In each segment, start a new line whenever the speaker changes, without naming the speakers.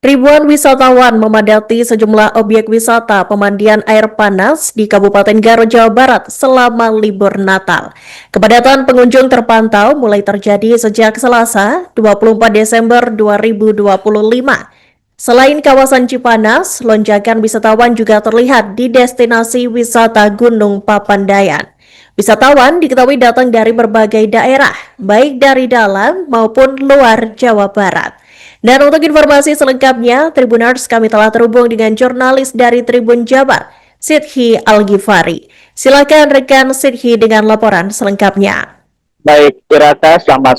Ribuan wisatawan memadati sejumlah objek wisata pemandian air panas di Kabupaten Garut, Jawa Barat selama libur Natal. Kepadatan pengunjung terpantau mulai terjadi sejak Selasa, 24 Desember 2025. Selain kawasan Cipanas, lonjakan wisatawan juga terlihat di destinasi wisata Gunung Papandayan. Wisatawan diketahui datang dari berbagai daerah, baik dari dalam maupun luar Jawa Barat. Dan untuk informasi selengkapnya, Tribuners kami telah terhubung dengan jurnalis dari Tribun Jabar, Sidhi Al-Ghifari. Silakan rekan Sidhi dengan laporan selengkapnya.
Baik, Iraka, selamat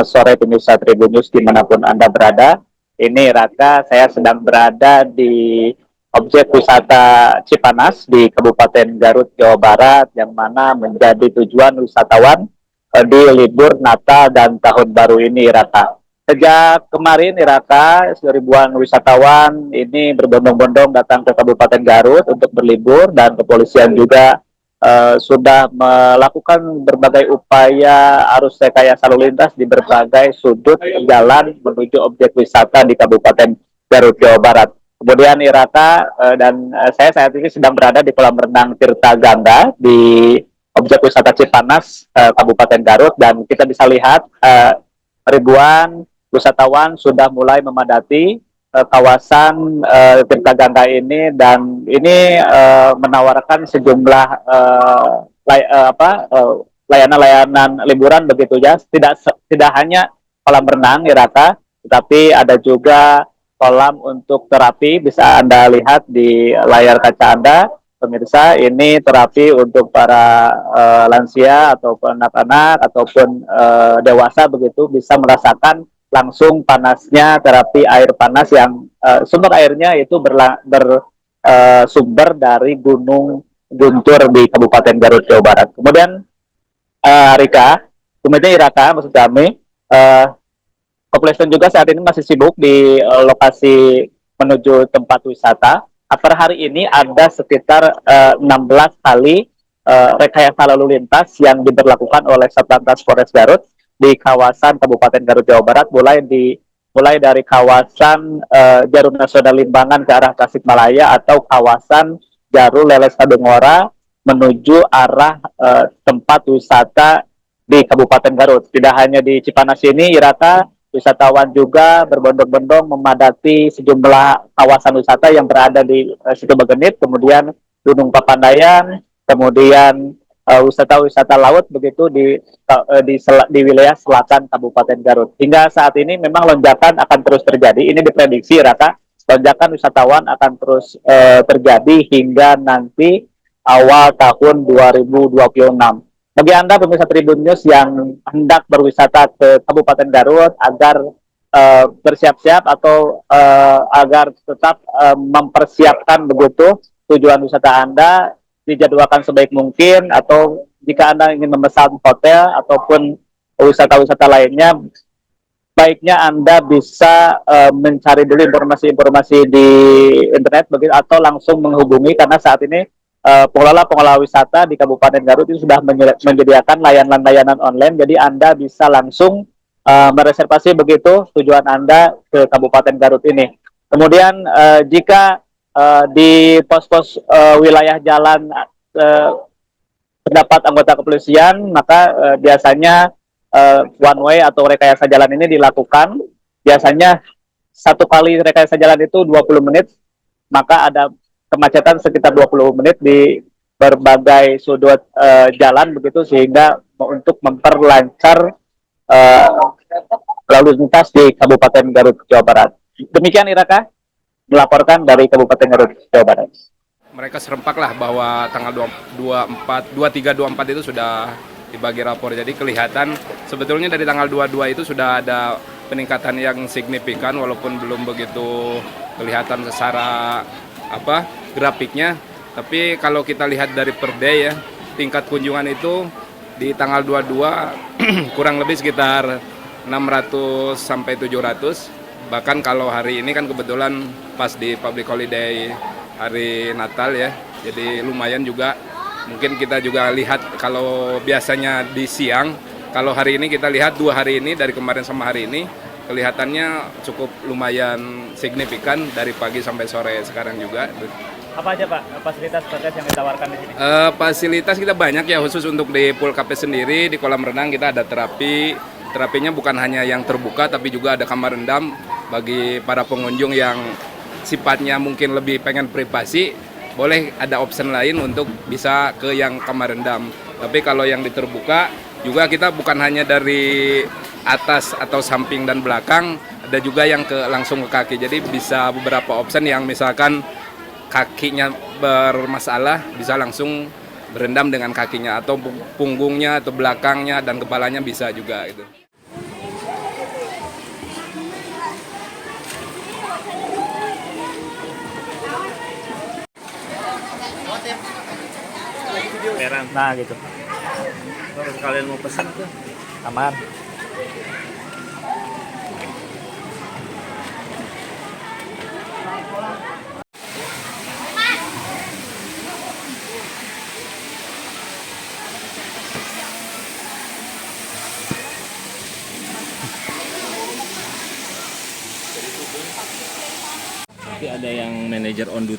sore pemirsa Tribun News dimanapun Anda berada. Ini Raka, saya sedang berada di objek wisata Cipanas di Kabupaten Garut, Jawa Barat, yang mana menjadi tujuan wisatawan di libur Natal dan Tahun Baru ini, Raka. Sejak kemarin, Iraka, ribuan wisatawan ini berbondong-bondong datang ke Kabupaten Garut untuk berlibur, dan kepolisian juga sudah melakukan berbagai upaya arus rekayasa lalu lintas di berbagai sudut jalan menuju objek wisata di Kabupaten Garut, Jawa Barat. Kemudian Iraka saya saat ini sedang berada di kolam renang Tirta Gangga di objek wisata Cipanas, Kabupaten Garut, dan kita bisa lihat ribuan wisatawan sudah mulai memadati kawasan Tirta Gangga ini, dan ini menawarkan sejumlah layanan-layanan liburan begitu ya. Tidak hanya kolam renang Iraka, tetapi ada juga kolam untuk terapi. Bisa Anda lihat di layar kaca Anda, pemirsa, ini terapi untuk para lansia ataupun anak-anak ataupun dewasa begitu, bisa merasakan langsung panasnya terapi air panas yang sumber airnya itu bersumber dari Gunung Guntur di Kabupaten Garut, Jawa Barat. Kemudian kemudian Iraka, maksud kami, kepolisian juga saat ini masih sibuk di lokasi menuju tempat wisata. Per hari ini ada sekitar 16 kali rekayasa lalu lintas yang diberlakukan oleh Satlantas Polres Garut di kawasan Kabupaten Garut, Jawa Barat, mulai dari kawasan Jarum Nasional Limbangan ke arah Tasikmalaya, atau kawasan Jarum Leles Kadungora menuju arah tempat wisata di Kabupaten Garut. Tidak hanya di Cipanas ini, Iraka, wisatawan juga berbondong-bondong memadati sejumlah kawasan wisata yang berada di Situ Bagenit, kemudian Gunung Papandayan, kemudian wisata-wisata laut begitu di wilayah selatan Kabupaten Garut. Hingga saat ini memang lonjakan akan terus terjadi. Ini diprediksi, Raka, lonjakan wisatawan akan terus terjadi hingga nanti awal tahun 2026. Bagi Anda pemirsa Tribun News yang hendak berwisata ke Kabupaten Garut, agar bersiap-siap atau agar tetap mempersiapkan begitu tujuan wisata Anda, dijadwalkan sebaik mungkin, atau jika Anda ingin memesan hotel ataupun wisata-wisata lainnya, baiknya Anda bisa mencari dulu informasi-informasi di internet begitu, atau langsung menghubungi, karena saat ini pengelola wisata di Kabupaten Garut itu sudah menyediakan layanan-layanan online, jadi Anda bisa langsung mereservasi begitu tujuan Anda ke Kabupaten Garut ini. Kemudian jika di pos-pos wilayah jalan terdapat anggota kepolisian, maka biasanya one way atau rekayasa jalan ini dilakukan. Biasanya satu kali rekayasa jalan itu 20 menit, maka ada kemacetan sekitar 20 menit di berbagai sudut jalan begitu, sehingga untuk memperlancar lalu lintas di Kabupaten Garut, Jawa Barat. Demikian Iraka, melaporkan dari Kabupaten Garut, Jawa Barat.
Mereka serempak lah bahwa tanggal 23-24 itu sudah dibagi rapor. Jadi kelihatan sebetulnya dari tanggal 22 itu sudah ada peningkatan yang signifikan, walaupun belum begitu kelihatan secara grafiknya. Tapi kalau kita lihat dari per day ya, tingkat kunjungan itu di tanggal 22 kurang lebih sekitar 600 sampai 700. Bahkan kalau hari ini kan kebetulan pas di public holiday hari Natal ya, jadi lumayan juga. Mungkin kita juga lihat kalau biasanya di siang, kalau hari ini kita lihat 2 hari ini dari kemarin sama hari ini kelihatannya cukup lumayan signifikan dari pagi sampai sore sekarang juga.
Apa aja Pak fasilitas prokes yang ditawarkan di sini?
Fasilitas kita banyak ya, khusus untuk di pool KP sendiri, di kolam renang kita ada terapi. Terapinya bukan hanya yang terbuka, tapi juga ada kamar rendam bagi para pengunjung yang sifatnya mungkin lebih pengen privasi. Boleh ada option lain untuk bisa ke yang kamar rendam. Tapi kalau yang di terbuka juga kita bukan hanya dari atas atau samping dan belakang, ada juga yang langsung ke kaki. Jadi bisa beberapa option yang misalkan kakinya bermasalah bisa langsung berendam dengan kakinya, atau punggungnya atau belakangnya dan kepalanya bisa juga gitu.
Nah gitu. Kalau kalian mau pesan tuh aman.
Tapi ada yang manajer on duty.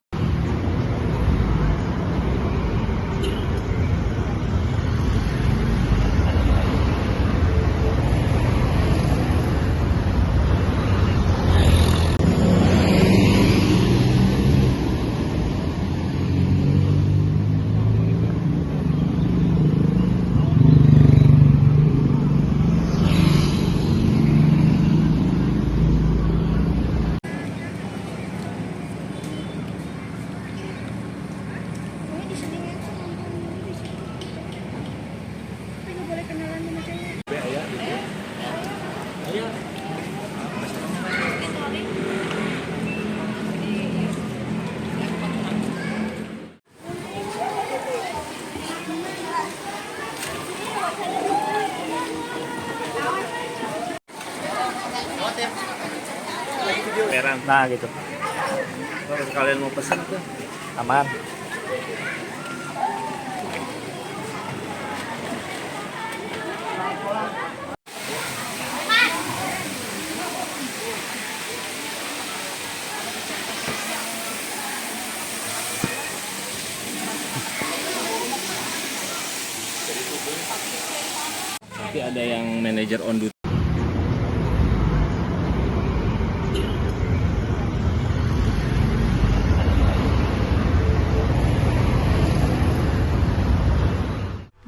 Nah gitu. Kalau kalian mau pesan tuh aman.
Tapi ada yang manajer on duty.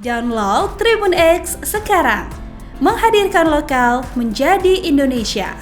Download Tribun X sekarang, menghadirkan lokal menjadi Indonesia.